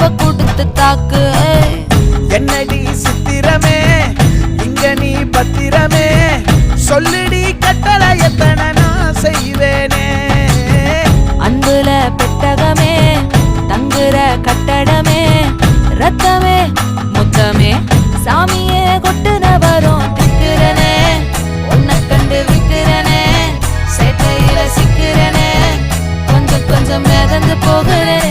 ரூபா கொடுத்து தாக்கு. என்னடி சித்திரமே இங்க நீ பத்திரமே, சொல்லுடி கட்டளை எத்தனை நான் செய்வேனே. அன்புல பெட்டகமே தங்குற கட்டடமே, ரத்தமே முத்தமே சாமியே கொட்டுன வரும் திக்கிறனே. உன்னை கண்டு விக்கிறனே, சேட்டையில சிக்கிறனே, கொஞ்சம் கொஞ்சம் மிதந்து போகிறேன்.